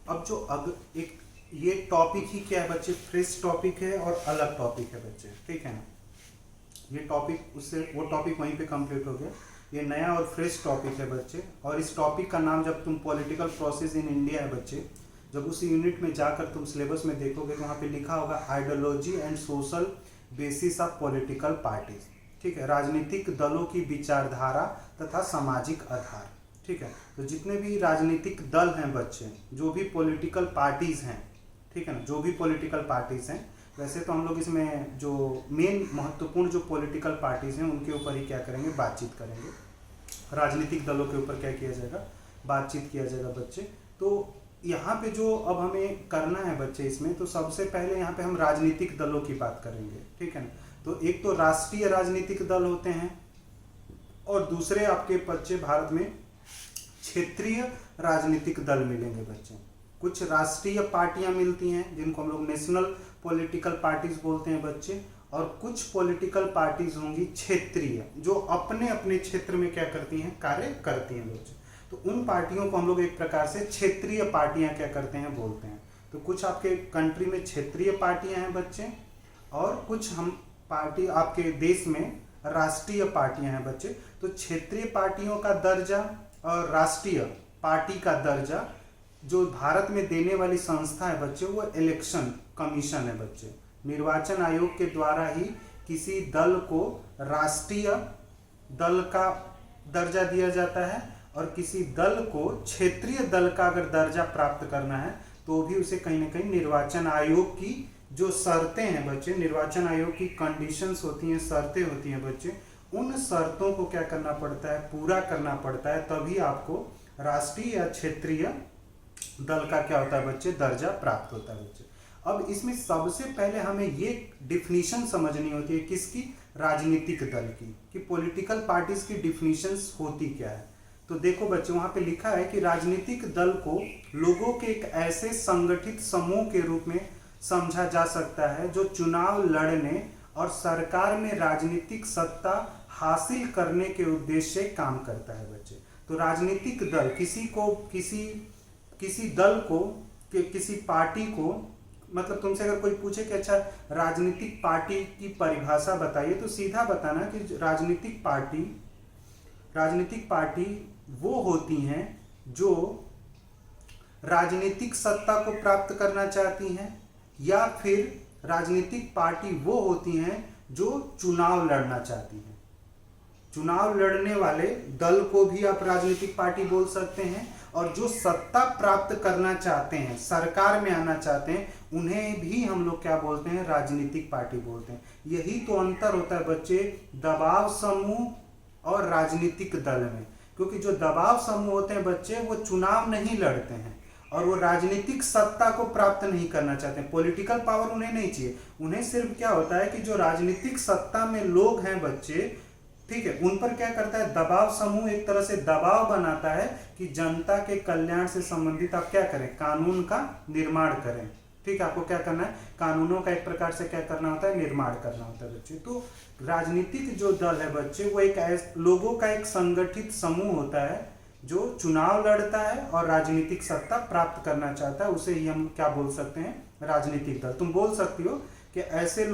अब जो एक ये टॉपिक ही क्या है बच्चे, फ्रेश टॉपिक है और अलग टॉपिक है बच्चे, ठीक है ना। ये टॉपिक उससे वो टॉपिक वहीं पे कंप्लीट हो गया, ये नया और फ्रेश टॉपिक है बच्चे। और इस टॉपिक का नाम जब तुम पॉलिटिकल प्रोसेस इन इंडिया है बच्चे, जब उस यूनिट में जाकर तुम सिलेबस में देखोगे तो वहाँ पे लिखा होगा ideology and social basis of political parties, ठीक है, राजनीतिक दलों की विचारधारा तथा सामाजिक आधार, ठीक है। तो जितने भी राजनीतिक दल हैं बच्चे, जो भी पॉलिटिकल पार्टीज हैं, ठीक है ना, जो भी पॉलिटिकल पार्टीज हैं, वैसे तो हम लोग इसमें जो मेन महत्वपूर्ण जो पॉलिटिकल पार्टीज हैं उनके ऊपर ही क्या करेंगे, बातचीत करेंगे। राजनीतिक दलों के ऊपर क्या किया जाएगा, बातचीत किया जाएगा बच्चे। तो यहाँ पे जो अब हमें करना है बच्चे इसमें, तो सबसे पहले यहाँ पे हम राजनीतिक दलों की बात करेंगे, ठीक है ना। तो एक तो राष्ट्रीय राजनीतिक दल होते हैं और दूसरे आपके बच्चे भारत में क्षेत्रीय राजनीतिक दल मिलेंगे बच्चे। कुछ राष्ट्रीय पार्टियां मिलती हैं जिनको हम लोग नेशनल पॉलिटिकल पार्टीज बोलते हैं बच्चे, और कुछ पॉलिटिकल पार्टीज होंगी क्षेत्रीय, जो अपने अपने क्षेत्र में क्या करती हैं, कार्य करती हैं बच्चे। तो उन पार्टियों को हम लोग एक प्रकार से क्षेत्रीय पार्टियां क्या करते हैं, बोलते हैं। तो कुछ आपके कंट्री में क्षेत्रीय पार्टियां हैं बच्चे, और कुछ हम पार्टी आपके देश में राष्ट्रीय पार्टियां हैं बच्चे। तो क्षेत्रीय पार्टियों का दर्जा और राष्ट्रीय पार्टी का दर्जा जो भारत में देने वाली संस्था है बच्चे, वो इलेक्शन कमीशन है बच्चे। निर्वाचन आयोग के द्वारा ही किसी दल को राष्ट्रीय दल का दर्जा दिया जाता है, और किसी दल को क्षेत्रीय दल का अगर दर्जा प्राप्त करना है तो भी उसे कहीं ना कहीं निर्वाचन आयोग की जो शर्तें हैं बच्चे, निर्वाचन आयोग की कंडीशंस होती हैं, शर्तें होती हैं बच्चे, उन शर्तों को क्या करना पड़ता है, पूरा करना पड़ता है, तभी आपको राष्ट्रीय या क्षेत्रीय दल का क्या होता है बच्चे, दर्जा प्राप्त होता है बच्चे। अब इसमें सबसे पहले हमें ये डिफिनीशन समझनी होती है किसकी, राजनीतिक दल की, कि पॉलिटिकल पार्टीज की डिफिनीशंस होती क्या है। तो देखो बच्चे, वहां पे लिखा है कि राजनीतिक दल को लोगों के एक ऐसे संगठित समूह के रूप में समझा जा सकता है जो चुनाव लड़ने और सरकार में राजनीतिक सत्ता हासिल करने के उद्देश्य से काम करता है बच्चे। तो राजनीतिक दल किसी दल को, किसी पार्टी को, मतलब तुमसे अगर कोई पूछे कि अच्छा राजनीतिक पार्टी की परिभाषा बताइए, तो सीधा बताना कि राजनीतिक पार्टी वो होती हैं जो राजनीतिक सत्ता को प्राप्त करना चाहती हैं, या फिर राजनीतिक पार्टी वो होती हैं जो चुनाव लड़ना चाहती हैं। चुनाव लड़ने वाले दल को भी आप राजनीतिक पार्टी बोल सकते हैं, और जो सत्ता प्राप्त करना चाहते हैं, सरकार में आना चाहते हैं, उन्हें भी हम लोग क्या बोलते हैं, राजनीतिक पार्टी बोलते हैं। यही तो अंतर होता है बच्चे दबाव समूह और राजनीतिक दल में, क्योंकि जो दबाव समूह होते हैं बच्चे, वो चुनाव नहीं लड़ते हैं और वो राजनीतिक सत्ता को प्राप्त नहीं करना चाहते हैं, पॉलिटिकल पावर उन्हें नहीं चाहिए। उन्हें सिर्फ क्या होता है कि जो राजनीतिक सत्ता में लोग हैं बच्चे, ठीक है, उन पर क्या करता है, दबाव समूह एक तरह से दबाव बनाता है कि जनता के कल्याण से संबंधित आप क्या करें, कानून का निर्माण करें, ठीक है। आपको क्या करना है, कानूनों का एक प्रकार से क्या करना होता है, निर्माण करना होता है बच्चे। तो राजनीतिक जो दल है बच्चे, वो एक लोगों का एक संगठित समूह होता है जो चुनाव लड़ता है और राजनीतिक सत्ता प्राप्त करना चाहता है, उसे ही हम क्या बोल सकते हैं, राजनीतिक दल। तुम बोल सकती हो कि ऐसे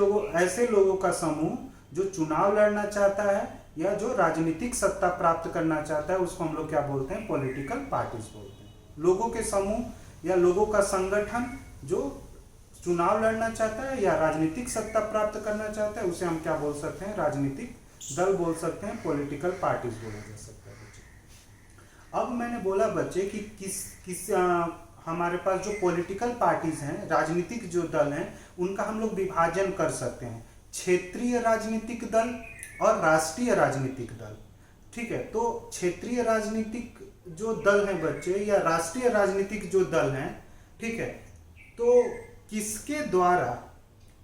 लोगों का समूह जो चुनाव लड़ना चाहता है या जो राजनीतिक सत्ता प्राप्त करना चाहता है, उसको हम लोग क्या बोलते हैं, पॉलिटिकल पार्टीज बोलते हैं। लोगों के समूह या लोगों का संगठन जो चुनाव लड़ना चाहता है या राजनीतिक सत्ता प्राप्त करना चाहता है, उसे हम क्या बोल सकते हैं, राजनीतिक दल बोल सकते हैं, पॉलिटिकल पार्टीज बोला जा सकता है बच्चे। अब मैंने बोला बच्चे कि हमारे पास जो पॉलिटिकल पार्टीज हैं, राजनीतिक जो दल हैं, उनका हम लोग विभाजन कर सकते हैं, क्षेत्रीय राजनीतिक दल और राष्ट्रीय राजनीतिक दल, ठीक है। तो क्षेत्रीय राजनीतिक जो दल हैं बच्चे या राष्ट्रीय राजनीतिक जो दल हैं, ठीक है, तो किसके द्वारा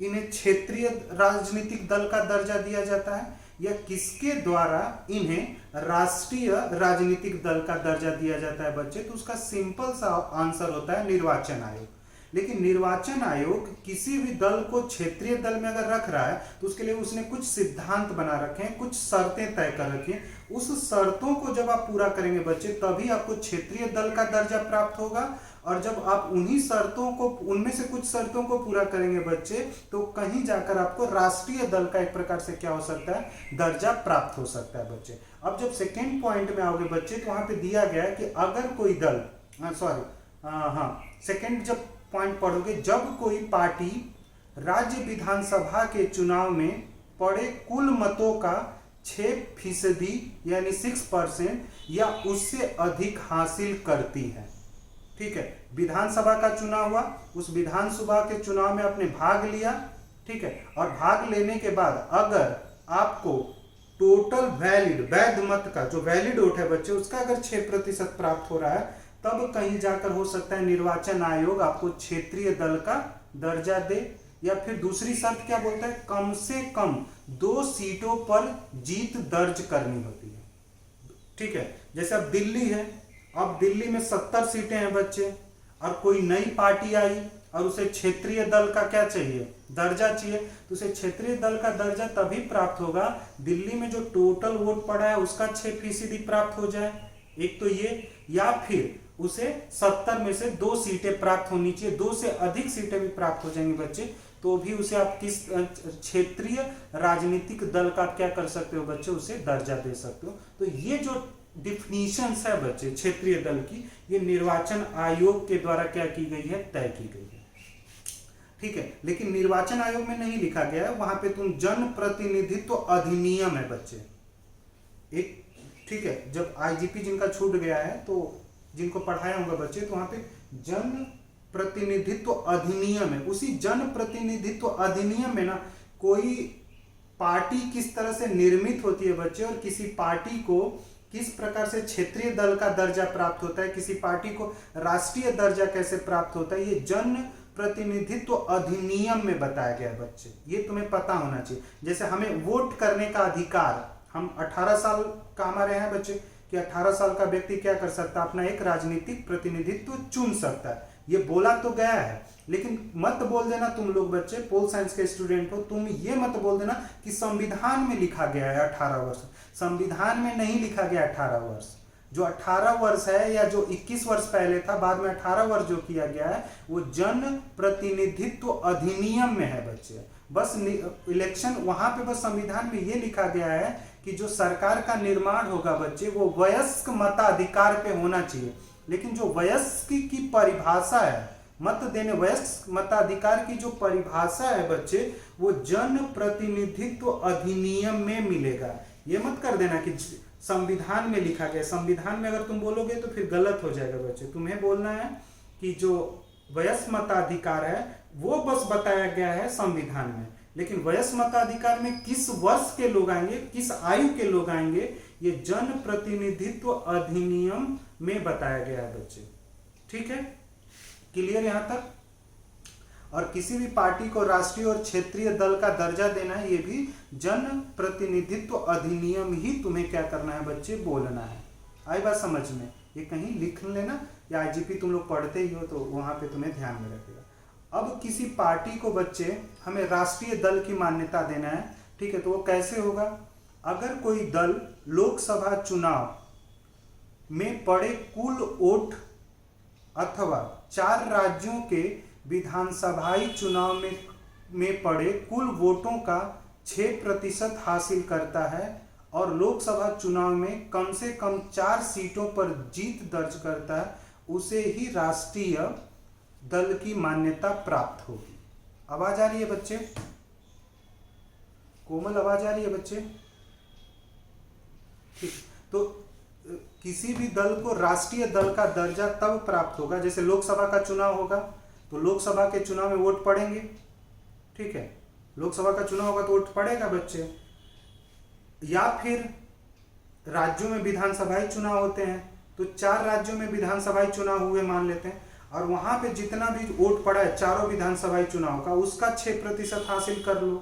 इन्हें क्षेत्रीय राजनीतिक दल का दर्जा दिया जाता है, या किसके द्वारा इन्हें राष्ट्रीय राजनीतिक दल का दर्जा दिया जाता है बच्चे? तो उसका सिंपल सा आंसर होता है निर्वाचन आयोग। लेकिन निर्वाचन आयोग किसी भी दल को क्षेत्रीय दल में अगर रख रहा है तो उसके लिए उसने कुछ सिद्धांत बना रखे हैं, कुछ शर्तें तय कर रखी हैं। उस शर्तों को जब आप पूरा करेंगे बच्चे, तभी आपको क्षेत्रीय दल का दर्जा प्राप्त होगा और जब आप उन्हीं शर्तों को, उनमें से कुछ शर्तों को पूरा करेंगे बच्चे, तो कहीं जाकर आपको राष्ट्रीय दल का एक प्रकार से क्या हो सकता है, दर्जा प्राप्त हो सकता है बच्चे। अब जब सेकेंड पॉइंट में आओगे बच्चे, तो वहां पे दिया गया है कि अगर कोई दल, सेकेंड जब पॉइंट पढ़ोगे, जब कोई पार्टी राज्य विधानसभा के चुनाव में पड़े कुल मतों का 6% यानी 6% या उससे अधिक हासिल करती है, ठीक है। विधानसभा का चुनाव हुआ, उस विधानसभा के चुनाव में आपने भाग लिया, ठीक है, और भाग लेने के बाद अगर आपको टोटल वैध मत का जो वैलिड वोट है बच्चे, उसका अगर 6% प्राप्त हो रहा है, तब कहीं जाकर हो सकता है निर्वाचन आयोग आपको क्षेत्रीय दल का दर्जा दे। या फिर दूसरी शर्त क्या बोलता है, कम से कम 2 सीटों पर जीत दर्ज करनी होती है, ठीक है। जैसे अब दिल्ली है, अब दिल्ली में 70 सीटें हैं बच्चे, और कोई नई पार्टी आई और उसे क्षेत्रीय दल का क्या चाहिए, दर्जा चाहिए, तो उसे क्षेत्रीय दल का दर्जा तभी प्राप्त होगा दिल्ली में जो टोटल वोट पड़ा है उसका 6% प्राप्त हो जाए, एक तो ये, या फिर उसे 70 में से 2 सीटें प्राप्त होनी चाहिए, 2 से अधिक सीटें भी प्राप्त हो जाएंगी बच्चे, तो भी उसे आप किस क्षेत्रीय राजनीतिक दल का क्या कर सकते हो बच्चे, उसे दर्जा दे सकते हो। तो ये जो डिफिनीशंस है बच्चे क्षेत्रीय दल की, ये निर्वाचन आयोग के द्वारा क्या की गई है, तय की गई है, ठीक है। लेकिन निर्वाचन आयोग में नहीं लिखा गया है, वहां पे तुम जन प्रतिनिधित्व अधिनियम है बच्चे एक, ठीक है। जब आईजीपी जिनका छूट गया है, तो जिनको पढ़ाया होगा बच्चे, तो वहां पे जन प्रतिनिधित्व अधिनियम है। उसी जन प्रतिनिधित्व अधिनियम में ना कोई पार्टी किस तरह से निर्मित होती है बच्चे, और किसी पार्टी को किस प्रकार से क्षेत्रीय दल का दर्जा प्राप्त होता है, किसी पार्टी को राष्ट्रीय दर्जा कैसे प्राप्त होता है, ये जन प्रतिनिधित्व अधिनियम में बताया गया है बच्चे, ये तुम्हें पता होना चाहिए। जैसे हमें वोट करने का अधिकार, हम 18 साल का हमारे यहाँ बच्चे कि 18 साल का व्यक्ति क्या कर सकता है, अपना एक राजनीतिक प्रतिनिधित्व चुन सकता है, ये बोला तो गया है। लेकिन मत बोल देना तुम लोग बच्चे, पोल साइंस के स्टूडेंट हो, तुम ये मत बोल देना कि संविधान में लिखा गया है 18 वर्ष, संविधान में नहीं लिखा गया 18 वर्ष। जो 18 वर्ष है या जो 21 वर्ष पहले था, बाद में 18 वर्ष जो किया गया है, वो जन प्रतिनिधित्व अधिनियम में है बच्चे। बस इलेक्शन वहां पे बस संविधान में ये लिखा गया है कि जो सरकार का निर्माण होगा बच्चे, वो वयस्क मताधिकार पे होना चाहिए। लेकिन जो वयस्क की परिभाषा है, मत देने वयस्क मताधिकार की जो परिभाषा है बच्चे, वो जन प्रतिनिधित्व अधिनियम में मिलेगा। ये मत कर देना कि संविधान में लिखा गया, संविधान में अगर तुम बोलोगे तो फिर गलत हो जाएगा बच्चे। तुम्हें बोलना है कि जो वयस्क मताधिकार है वो बस बताया गया है संविधान में, लेकिन वयस्क मताधिकार में किस वर्ष के लोग आएंगे, किस आयु के लोग आएंगे, ये जन प्रतिनिधित्व अधिनियम में बताया गया है बच्चे, ठीक है। क्लियर यहां तक। और किसी भी पार्टी को राष्ट्रीय और क्षेत्रीय दल का दर्जा देना है, ये भी जन प्रतिनिधित्व अधिनियम ही तुम्हें क्या करना है बच्चे, बोलना है। आई बात समझ में, ये कहीं लिख लेना, या आईजीपी तुम लोग पढ़ते ही हो तो वहां पे तुम्हें ध्यान में रखेगा। अब किसी पार्टी को बच्चे हमें राष्ट्रीय दल की मान्यता देना है, ठीक है, तो वो कैसे होगा, अगर कोई दल लोकसभा चुनाव में पड़े कुल वोट अथवा 4 राज्यों के विधानसभाई चुनाव में पड़े कुल वोटों का 6% हासिल करता है और लोकसभा चुनाव में कम से कम 4 सीटों पर जीत दर्ज करता है, उसे ही राष्ट्रीय दल की मान्यता प्राप्त होगी। आवाज आ रही है बच्चे, कोमल आवाज आ रही है बच्चे, ठीक। तो किसी भी दल को राष्ट्रीय दल का दर्जा तब प्राप्त होगा, जैसे लोकसभा का चुनाव होगा तो लोकसभा के चुनाव में वोट पड़ेंगे, ठीक है, लोकसभा का चुनाव होगा तो वोट पड़ेगा बच्चे। या फिर राज्यों में विधानसभाई चुनाव होते हैं, तो 4 राज्यों में विधानसभाई चुनाव हुए मान लेते हैं, और वहां पे जितना भी वोट पड़ा है चारों विधानसभाई चुनाव का, उसका 6% हासिल कर लो,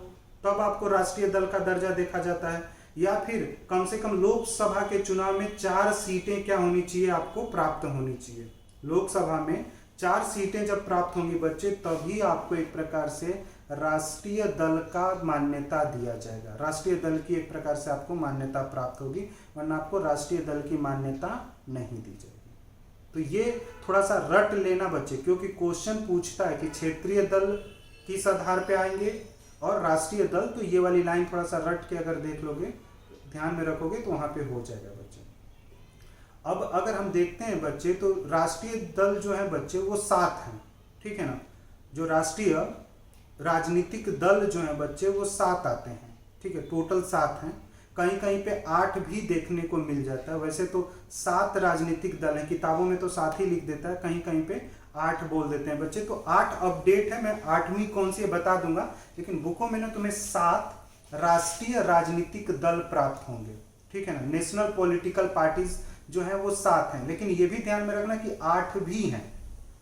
तब आपको राष्ट्रीय दल का दर्जा देखा जाता है। या फिर कम से कम लोकसभा के चुनाव में 4 सीटें क्या होनी चाहिए, आपको प्राप्त होनी चाहिए। लोकसभा में 4 सीटें जब प्राप्त होंगी बच्चे, तभी आपको एक प्रकार से राष्ट्रीय दल का मान्यता दिया जाएगा, राष्ट्रीय दल की एक प्रकार से आपको मान्यता प्राप्त होगी, वरना आपको राष्ट्रीय दल की मान्यता नहीं दी जाएगी। तो ये थोड़ा सा रट लेना बच्चे, क्योंकि क्वेश्चन पूछता है कि क्षेत्रीय दल किस आधार पे आएंगे और राष्ट्रीय दल, तो ये वाली लाइन थोड़ा सा रट के अगर देख लोगे, ध्यान में रखोगे तो वहां पे हो जाएगा बच्चे। अब अगर हम देखते हैं बच्चे, तो राष्ट्रीय दल जो है बच्चे वो 7 हैं, ठीक है ना। जो राष्ट्रीय राजनीतिक दल जो है बच्चे वो 7 आते हैं, ठीक है, टोटल 7 हैं। कहीं कहीं पे 8 भी देखने को मिल जाता है, वैसे तो 7 राजनीतिक दल हैं, किताबों में तो 7 ही लिख देता है, कहीं कहीं पे 8 बोल देते हैं बच्चे। तो 8 अपडेट है, मैं 8वीं कौन सी है बता दूंगा, लेकिन बुकों में ना तुम्हें 7 राष्ट्रीय राजनीतिक दल प्राप्त होंगे, ठीक है ना। नेशनल पॉलिटिकल पार्टीज जो है वो 7 हैं, लेकिन ये भी ध्यान में रखना कि 8 भी हैं,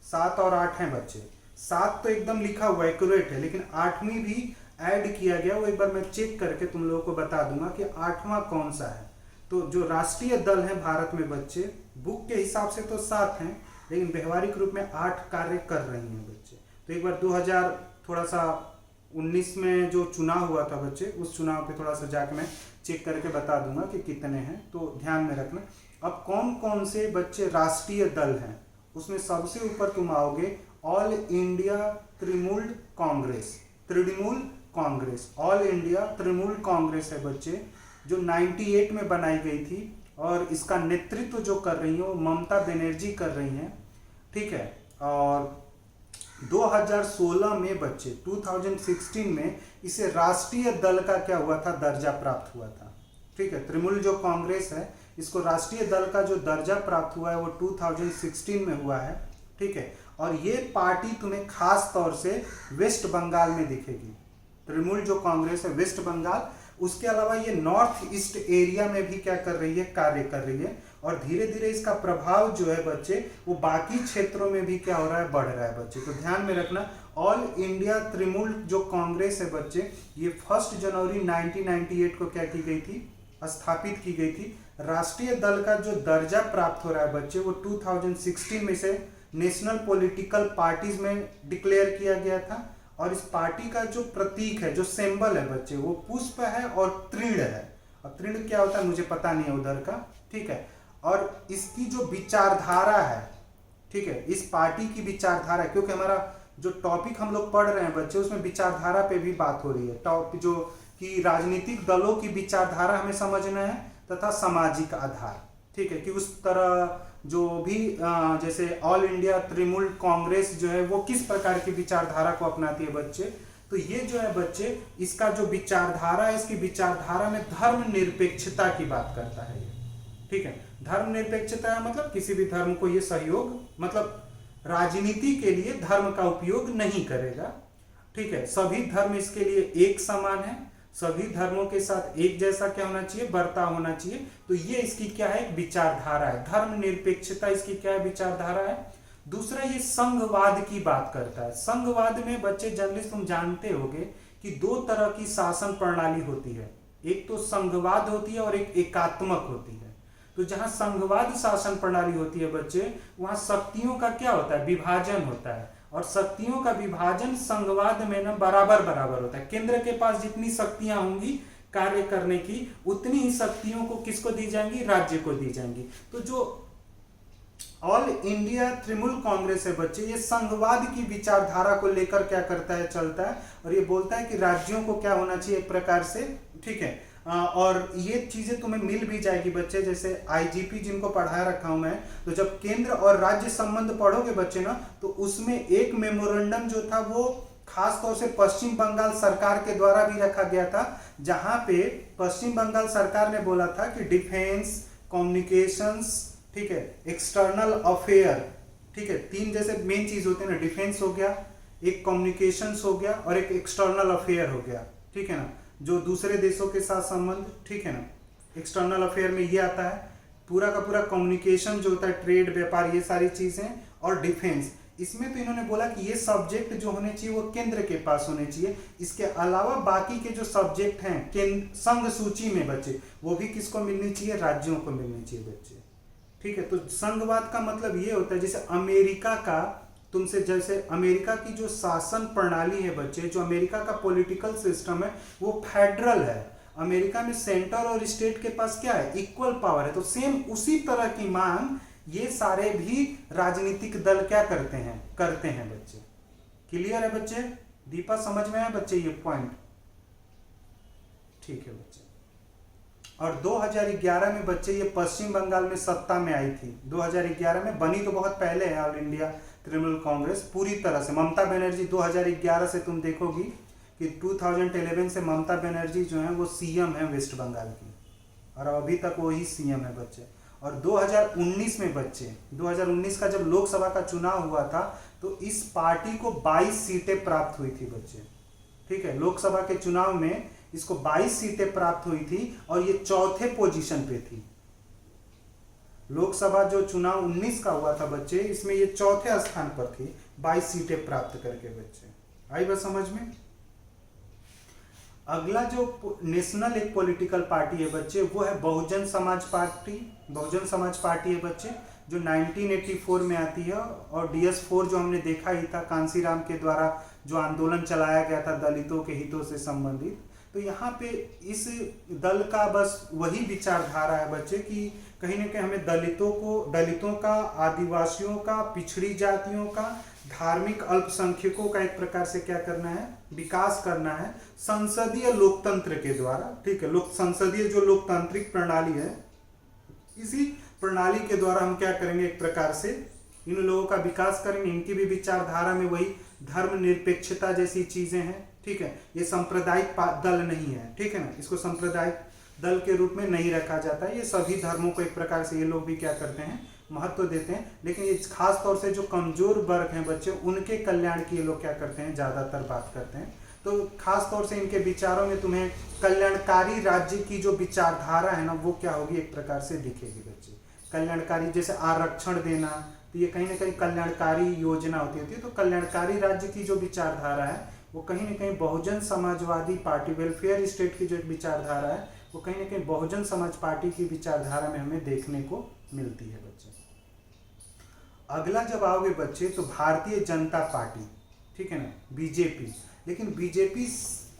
7 और 8 हैं बच्चे। 7 तो एकदम लिखा हुआ एक्यूरेट है, लेकिन 8वीं भी ऐड किया गया, वो एक बार मैं चेक करके तुम लोगों को बता दूंगा कि 8वां कौन सा है। तो जो राष्ट्रीय दल है भारत में बच्चे, बुक के हिसाब से तो 7 हैं, लेकिन व्यवहारिक रूप में 8 कार्य कर रही हैं बच्चे। तो एक बार 2019 में जो चुनाव हुआ था बच्चे, उस चुनाव पे थोड़ा सा जाके मैं चेक करके बता दूंगा कि कितने हैं, तो ध्यान में रखना। अब कौन कौन से बच्चे राष्ट्रीय दल हैं, उसमें सबसे ऊपर तुम आओगे all India Trinamool Congress, Trinamool Congress, all India Trinamool Congress है बच्चे, जो 98 में बनाई गई थी, और इसका नेतृत्व जो कर रही है वो ममता बनर्जी कर रही हैं, ठीक है। और 2016 में बच्चे 2016 में इसे राष्ट्रीय दल का क्या हुआ था, दर्जा प्राप्त हुआ था, ठीक है। तृणमूल जो कांग्रेस है, इसको राष्ट्रीय दल का जो दर्जा प्राप्त हुआ है वो 2016 में हुआ है, ठीक है। और ये पार्टी तुम्हें खास तौर से वेस्ट बंगाल में दिखेगी। तृणमूल जो कांग्रेस है वेस्ट बंगाल, उसके अलावा ये नॉर्थ ईस्ट एरिया में भी क्या कर रही है, कार्य कर रही है, और धीरे धीरे इसका प्रभाव जो है बच्चे वो बाकी क्षेत्रों में भी क्या हो रहा है, बढ़ रहा है बच्चे। तो ध्यान में रखना, ऑल इंडिया तृणमूल जो कांग्रेस है बच्चे, ये 1 जनवरी 1998 को क्या की गई थी, स्थापित की गई थी। राष्ट्रीय दल का जो दर्जा प्राप्त हो रहा है बच्चे, वो 2016 में से नेशनल पॉलिटिकल पार्टीज में डिक्लेयर किया गया था। और इस पार्टी का जो प्रतीक है, जो सिंबल है बच्चे, वो पुष्प है और तृण है। और तृण क्या होता है मुझे पता नहीं है उधर का, ठीक है। और इसकी जो विचारधारा है, ठीक है, इस पार्टी की विचारधारा, क्योंकि हमारा जो टॉपिक हम लोग पढ़ रहे हैं बच्चे, उसमें विचारधारा पे भी बात हो रही है। टॉपिक जो कि राजनीतिक दलों की विचारधारा हमें समझना है, तथा सामाजिक आधार, ठीक है, कि उस तरह जो भी जैसे ऑल इंडिया तृणमूल कांग्रेस जो है वो किस प्रकार की विचारधारा को अपनाती है बच्चे। तो ये जो है बच्चे, इसका जो विचारधारा है, इसकी विचारधारा में धर्मनिरपेक्षता की बात करता है ये, ठीक है। धर्मनिरपेक्षता मतलब किसी भी धर्म को ये सहयोग, मतलब राजनीति के लिए धर्म का उपयोग नहीं करेगा, ठीक है। सभी धर्म इसके लिए एक समान है, सभी धर्मों के साथ एक जैसा क्या होना चाहिए, बर्ताव होना चाहिए। तो ये इसकी क्या है, एक विचारधारा है। धर्मनिरपेक्षता इसकी क्या है, विचारधारा है। दूसरा, ये संघवाद की बात करता है। संघवाद में बच्चे जनरली तुम जानते होगे कि 2 तरह की शासन प्रणाली होती है, एक तो संघवाद होती है और एक एकात्मक होती है। तो जहां संघवाद शासन प्रणाली होती है बच्चे, वहां शक्तियों का क्या होता है, विभाजन होता है, और शक्तियों का विभाजन संघवाद में ना बराबर बराबर होता है। केंद्र के पास जितनी शक्तियां होंगी कार्य करने की, उतनी ही शक्तियों को किसको दी जाएंगी, राज्य को दी जाएंगी। तो जो ऑल इंडिया तृणमूल कांग्रेस है बच्चे, ये संघवाद की विचारधारा को लेकर क्या करता है, चलता है, और ये बोलता है कि राज्यों को क्या होना चाहिए, एक प्रकार से, ठीक है। और ये चीजें तुम्हें मिल भी जाएगी बच्चे, जैसे आईजीपी जिनको पढ़ा रखा हूं मैं, तो जब केंद्र और राज्य संबंध पढ़ोगे बच्चे ना, तो उसमें एक मेमोरेंडम जो था वो खास तौर से पश्चिम बंगाल सरकार के द्वारा भी रखा गया था, जहां पे पश्चिम बंगाल सरकार ने बोला था कि डिफेंस, कम्युनिकेशंस, ठीक है, एक्सटर्नल अफेयर, ठीक है, 3 जैसे मेन चीज होते हैं ना, डिफेंस हो गया, एक कम्युनिकेशंस हो गया, और एक एक्सटर्नल अफेयर हो गया, ठीक है ना, जो दूसरे देशों के साथ संबंध, ठीक है ना। एक्सटर्नल अफेयर में ये आता है, पूरा का पूरा कम्युनिकेशन जो होता है, ट्रेड, व्यापार, ये सारी चीजें, और डिफेंस। इसमें तो इन्होंने बोला कि ये सब्जेक्ट जो होने चाहिए वो केंद्र के पास होने चाहिए। इसके अलावा बाकी के जो सब्जेक्ट हैं संघ सूची में बच्चे, वो भी किसको मिलनी चाहिए, राज्यों को मिलनी चाहिए बच्चे, ठीक है। तो संघवाद का मतलब ये होता है, जैसे अमेरिका का, तुमसे जैसे अमेरिका की जो शासन प्रणाली है बच्चे, जो अमेरिका का पॉलिटिकल सिस्टम है वो फेडरल है। अमेरिका में सेंटर और स्टेट के पास क्या है, इक्वल पावर है। तो सेम उसी तरह की मांग ये सारे भी राजनीतिक दल क्या करते हैं बच्चे। क्लियर है बच्चे? दीपा समझ में आया बच्चे ये पॉइंट? ठीक है बच्चे। और 2011 में बच्चे ये पश्चिम बंगाल में सत्ता में आई थी। 2011 में बनी तो बहुत पहले है ऑल इंडिया तृणमूल कांग्रेस पूरी तरह से। ममता बनर्जी 2011 से तुम देखोगी कि 2011 से ममता बनर्जी जो है वो सीएम है वेस्ट बंगाल की, और अभी तक वही सीएम है बच्चे। और 2019 में बच्चे 2019 का जब लोकसभा का चुनाव हुआ था तो इस पार्टी को 22 सीटें प्राप्त हुई थी बच्चे। ठीक है, लोकसभा के चुनाव में इसको 22 सीटें प्राप्त हुई थी और ये चौथे पोजीशन पे थी। लोकसभा जो चुनाव 19 का हुआ था बच्चे, इसमें ये चौथे स्थान पर थी 22 सीटें प्राप्त करके बच्चे। आई बात समझ में? अगला जो नेशनल एक पॉलिटिकल पार्टी है बच्चे वो है बहुजन समाज पार्टी। बहुजन समाज पार्टी है बच्चे जो 1984 में आती है, और DS4 जो हमने देखा ही था कांसीराम के द्वारा जो आंदोलन चलाया गया था दलितों के हितों से संबंधित। तो यहाँ पे इस दल का बस वही विचारधारा है बच्चे कि कहीं ना कहीं हमें दलितों का, आदिवासियों का, पिछड़ी जातियों का, धार्मिक अल्पसंख्यकों का एक प्रकार से क्या करना है, विकास करना है संसदीय लोकतंत्र के द्वारा। ठीक है, संसदीय जो लोकतांत्रिक प्रणाली है, इसी प्रणाली के द्वारा हम क्या करेंगे, एक प्रकार से इन लोगों का विकास करेंगे। इनकी भी विचारधारा में वही धर्मनिरपेक्षता जैसी चीजें हैं। ठीक है, ये सांप्रदायिक दल नहीं है। ठीक है ना, इसको सांप्रदायिक दल के रूप में नहीं रखा जाता है। ये सभी धर्मों को एक प्रकार से ये लोग भी क्या करते हैं, महत्व देते हैं। लेकिन ये खास तौर से जो कमजोर वर्ग हैं बच्चे, उनके कल्याण की ये लोग क्या करते हैं, ज्यादातर बात करते हैं। तो खास तौर से इनके विचारों में तुम्हें कल्याणकारी राज्य की जो विचारधारा है ना, वो क्या होगी, एक प्रकार से दिखेगी बच्चे। कल्याणकारी जैसे आरक्षण देना, तो ये कहीं ना कहीं कल्याणकारी योजना होती है। तो कल्याणकारी राज्य की जो विचारधारा है वो कहीं ना कहीं Bahujan Samajwadi party, welfare state की जो विचारधारा है वो कहीं ना कहीं बहुजन समाज पार्टी की विचारधारा में हमें देखने को मिलती है बच्चे। अगला जब आओगे बच्चे तो भारतीय जनता पार्टी, ठीक है ना, बीजेपी। लेकिन बीजेपी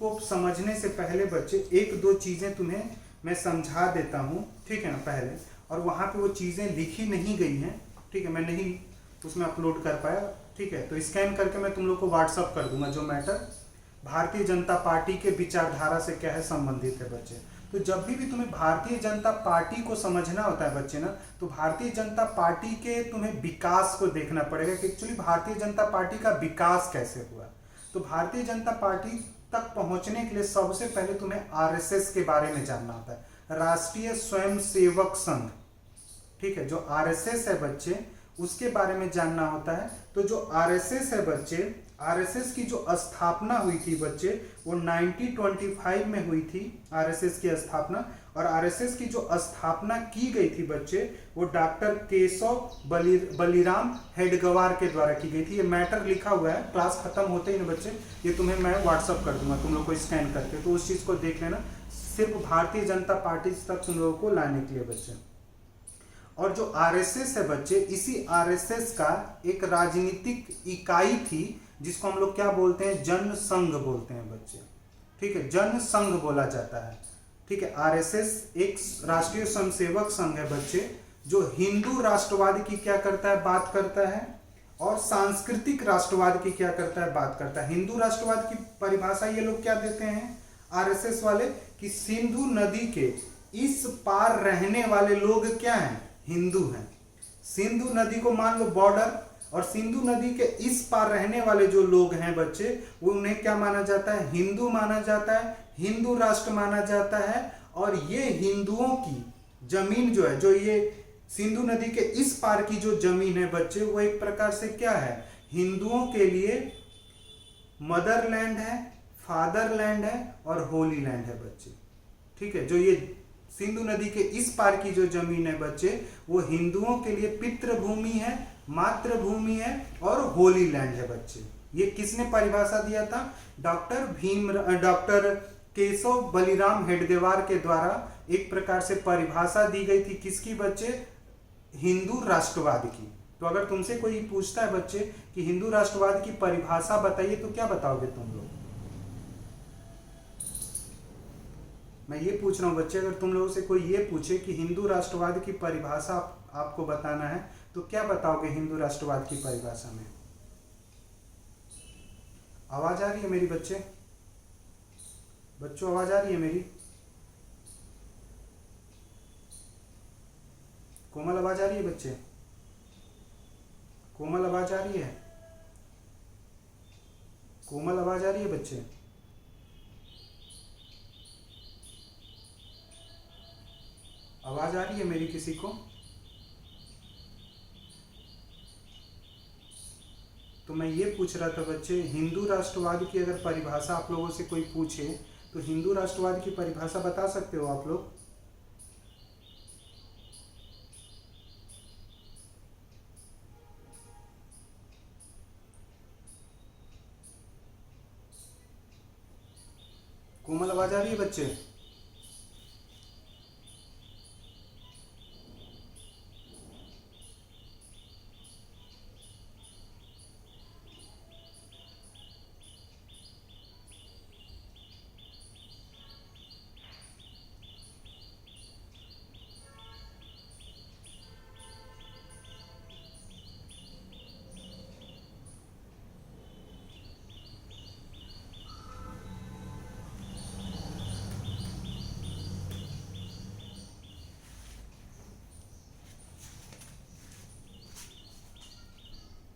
को समझने से पहले बच्चे एक दो चीजें तुम्हें मैं समझा देता हूँ, ठीक है ना, पहले। और वहाँ पे वो चीजें लिखी नहीं गई हैं, ठीक है, मैं नहीं उसमें अपलोड कर पाया। ठीक है, तो स्कैन करके मैं तुम लोग को व्हाट्सअप कर दूंगा जो मैटर भारतीय जनता पार्टी के विचारधारा से क्या है, संबंधित है बच्चे। तो जब भी तुम्हें भारतीय जनता पार्टी को समझना होता है बच्चे ना, तो भारतीय जनता पार्टी के तुम्हें विकास को देखना पड़ेगा कि एक्चुअली भारतीय जनता पार्टी का विकास कैसे हुआ। तो भारतीय जनता पार्टी तक पहुंचने के लिए सबसे पहले तुम्हें आरएसएस के बारे में जानना होता है, राष्ट्रीय स्वयंसेवक संघ। ठीक है, जो आरएसएस है बच्चे उसके बारे में जानना होता है। तो जो आरएसएस है बच्चे, आरएसएस की जो स्थापना हुई थी बच्चे वो 1925 में हुई थी आरएसएस की स्थापना। और आरएसएस की जो स्थापना की गई थी बच्चे वो डॉक्टर केशव बलिराम हेडगेवार के द्वारा की गई थी। ये मैटर लिखा हुआ है, क्लास खत्म होते ही ना बच्चे ये तुम्हें मैं व्हाट्सअप कर दूंगा, तुम लोग को स्कैन करके, तो उस चीज को देख लेना, सिर्फ भारतीय जनता पार्टी तक तुम लोगों को लाने के लिए बच्चे। और जो आरएसएस है बच्चे, इसी आरएसएस का एक राजनीतिक इकाई थी जिसको हम लोग क्या बोलते हैं, जन संघ बोलते हैं बच्चे। ठीक है, जन संघ बोला जाता है। ठीक है, आरएसएस एक राष्ट्रीय स्वयंसेवक संघ है बच्चे जो हिंदू राष्ट्रवाद की क्या करता है, बात करता है, और सांस्कृतिक राष्ट्रवाद की क्या करता है, बात करता है। हिंदू राष्ट्रवाद की परिभाषा ये लोग क्या देते हैं आरएसएस वाले, कि सिंधु नदी के इस पार रहने वाले लोग क्या हैं, हिंदू हैं। सिंधु नदी को मान लो बॉर्डर, और सिंधु नदी के इस पार रहने वाले जो लोग हैं बच्चे वो उन्हें क्या माना जाता है, हिंदू माना जाता है, हिंदू राष्ट्र माना जाता है। और ये हिंदुओं की जमीन जो है, जो ये सिंधु नदी के इस पार की जो जमीन है बच्चे, वो एक प्रकार से क्या है, हिंदुओं के लिए मदरलैंड है, फादरलैंड है और होली लैंड है बच्चे। ठीक है, जो ये सिंधु नदी के इस पार की जो जमीन है बच्चे वो हिंदुओं के लिए पितृभूमि है, मातृभूमि है और होली लैंड है बच्चे। ये किसने परिभाषा दिया था, डॉक्टर केशव बलिराम हेडगेवार के द्वारा एक प्रकार से परिभाषा दी गई थी। किसकी बच्चे, हिंदू राष्ट्रवाद की। तो अगर तुमसे कोई पूछता है बच्चे कि हिंदू राष्ट्रवाद की परिभाषा बताइए, तो क्या बताओगे तुम लोग, मैं ये पूछ रहा हूँ बच्चे, अगर तुम लोगों से कोई ये पूछे कि हिंदू राष्ट्रवाद की परिभाषा आपको बताना है, तो क्या बताओगे हिंदू राष्ट्रवाद की परिभाषा में? आवाज आ रही है मेरी बच्चे? बच्चों आवाज आ रही है मेरी? कोमल आवाज आ रही है बच्चे? कोमल आवाज आ रही है? कोमल आवाज आ रही है बच्चे? आवाज आ रही है मेरी किसी को? तो मैं ये पूछ रहा था बच्चे, हिंदू राष्ट्रवाद की अगर परिभाषा आप लोगों से कोई पूछे, तो हिंदू राष्ट्रवाद की परिभाषा बता सकते हो आप लोग? कोमल आवाज आ रही है बच्चे?